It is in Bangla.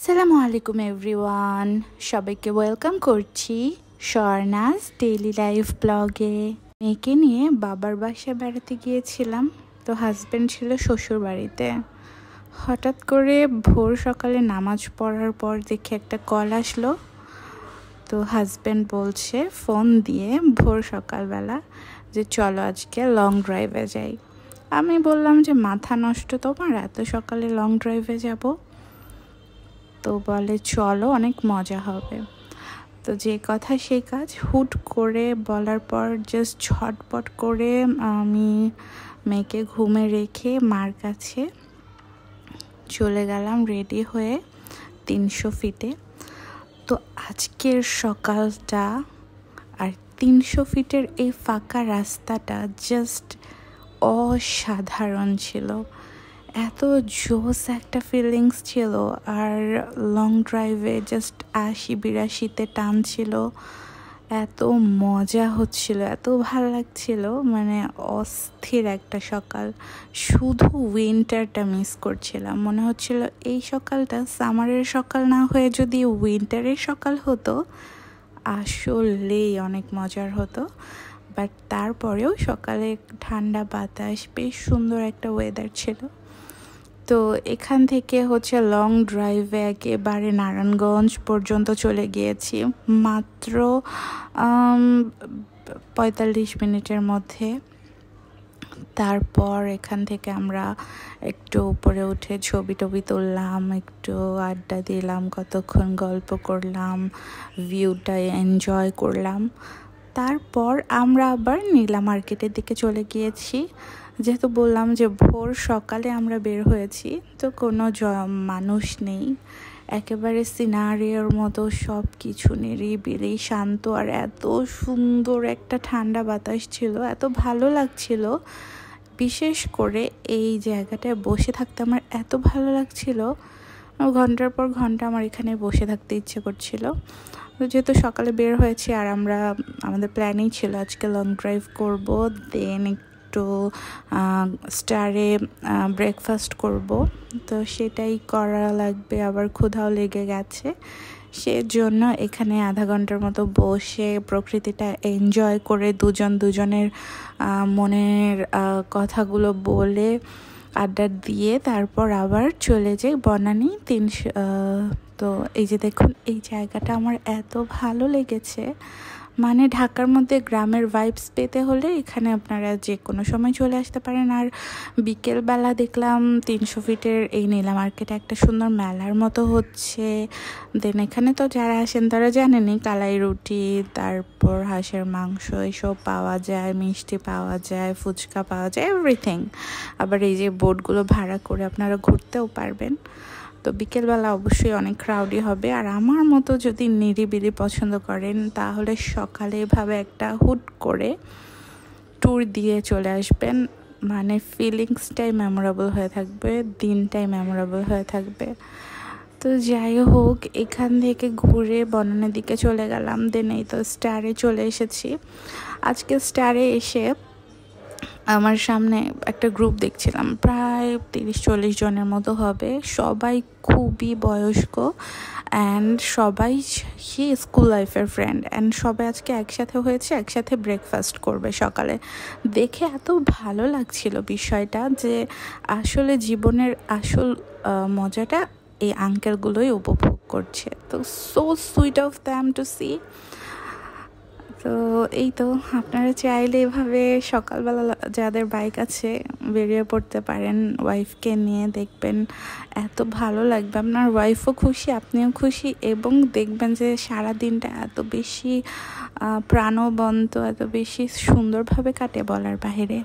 আসসালামু আলাইকুম এভরিওয়ান, সবাইকে ওয়েলকাম করছি স্বর্ণাস ডেইলি লাইফ ব্লগে। মেয়েকে নিয়ে বাবার বাসায় বেড়াতে গিয়েছিলাম। তো হাজব্যান্ড ছিল শ্বশুর বাড়িতে। হঠাৎ করে ভোর সকালে নামাজ পড়ার পর দেখে একটা কল আসলো। তো হাজব্যান্ড বলছে ফোন দিয়ে ভোর সকালবেলা যে চলো আজকে লং ড্রাইভে যাই। আমি বললাম যে মাথা নষ্ট তোমার, এত সকালে লং ড্রাইভে যাব? তো বলে চলো, অনেক মজা হবে। তো যে কথা সেই কাজ, হুট করে বলার পর জাস্ট ঝটপট করে আমি মেয়েকে ঘুমে রেখে মার কাছে চলে গেলাম রেডি হয়ে 300 ফিটে। তো আজকের সকালটা আর 300 ফিটের এই ফাঁকা রাস্তাটা জাস্ট অসাধারণ ছিল। এত জোস একটা ফিলিংস ছিল। আর লং ড্রাইভে জাস্ট 80-82-তে টান ছিল, এত মজা হচ্ছিল, এত ভালো লাগছিল, মানে অস্থির একটা সকাল। শুধু উইন্টারটা মিস করছিলাম। মনে হচ্ছিল এই সকালটা সামারের সকাল না হয়ে যদি উইন্টারের সকাল হতো আসলেই অনেক মজার হতো। বাট তারপরেও সকালে ঠান্ডা বাতাস, বেশ সুন্দর একটা ওয়েদার ছিল। তো এখান থেকে লং ড্রাইভে একেবারে নারায়ণগঞ্জ পর্যন্ত চলে গিয়েছি মাত্র 45 মিনিটের মধ্যে। তারপর এখান থেকে আমরা একটু উপরে উঠে ছবি টবি তুললাম, একটু আড্ডা দিলাম, কতক্ষণ গল্প করলাম, ভিউটা এনজয় করলাম। তারপর আমরা আবার নীলা মার্কেটের দিকে চলে গিয়েছি। যেহেতু বললাম যে ভোর সকালে আমরা বের হয়েছি, তো কোনো মানুষ নেই, একেবারে সিনারিওর মতো সব কিছু নিরিবিলি শান্ত। আর এত সুন্দর একটা ঠান্ডা বাতাস ছিল, এত ভালো লাগছিল। বিশেষ করে এই জায়গাটায় বসে থাকতে আমার এত ভালো লাগছিল, ঘন্টার পর ঘন্টা আমার এখানে বসে থাকতে ইচ্ছে করছিল। যেহেতু সকালে বের হয়েছি আর আমাদের প্ল্যানিং ছিল আজকে লং ড্রাইভ করব, দেন একটু স্টারে ব্রেকফাস্ট করব। তো সেটাই করা লাগবে, আবার ক্ষুধাও লেগে গেছে। সেজন্য এখানে আধা ঘন্টার মতো বসে প্রকৃতিটা এনজয় করে দুজনের মনের কথাগুলো বলে আড্ডা দিয়ে তারপর আবার চলে যাই বনানী 300। তো এই যে দেখুন, এই জায়গাটা আমার এত ভালো লেগেছে। মানে ঢাকার মধ্যে গ্রামের ভাইবস পেতে হলে এখানে আপনারা যে কোনো সময় চলে আসতে পারেন। আর বিকেলবেলা দেখলাম 300 ফিটের এই নীলা মার্কেটে একটা সুন্দর মেলার মতো হচ্ছে। দেন এখানে তো যারা আসেন তারা জানেনই, কালাই রুটি, তারপর হাঁসের মাংস এসব পাওয়া যায়, মিষ্টি পাওয়া যায়, ফুচকা পাওয়া যায়, এভরিথিং। আবার এই যে বোটগুলো ভাড়া করে আপনারা ঘুরতেও পারবেন। তো বিকেলবেলা অবশ্যই অনেক ক্রাউডি হবে। আর আমার মতো যদি নিরিবিলি পছন্দ করেন তাহলে সকালে এভাবে একটা হুট করে ট্যুর দিয়ে চলে আসবেন, মানে ফিলিংসটাই মেমোরেবল হয়ে থাকবে, দিনটাই মেমোরেবল হয়ে থাকবে। তো যাই হোক, এখান থেকে ঘুরে বনানীর দিকে চলে গেলাম। দেন এই তো স্টারে চলে এসেছি। আজকে স্টারে এসে আমার সামনে একটা গ্রুপ দেখছিলাম, প্রায় 30-40 জনের মতো হবে। সবাই খুবই বয়স্ক অ্যান্ড সবাই স্কুল লাইফের ফ্রেন্ড, অ্যান্ড সবাই আজকে একসাথে হয়েছে, একসাথে ব্রেকফাস্ট করবে সকালে। দেখে এত ভালো লাগছিল বিষয়টা যে আসলে জীবনের আসল মজাটা এই আঙ্কেলগুলোই উপভোগ করছে। তো so sweet of them to see. তো এই তো, আপনারা চাইলে এভাবে সকালবেলা যাদের বাইক আছে বেরিয়ে পড়তে পারেন ওয়াইফকে নিয়ে, দেখবেন এত ভালো লাগবে। আপনার ওয়াইফও খুশি, আপনিও খুশি, এবং দেখবেন যে সারা দিনটা এত বেশি প্রাণবন্ত, এত বেশি সুন্দরভাবে কাটে বলার বাহিরে।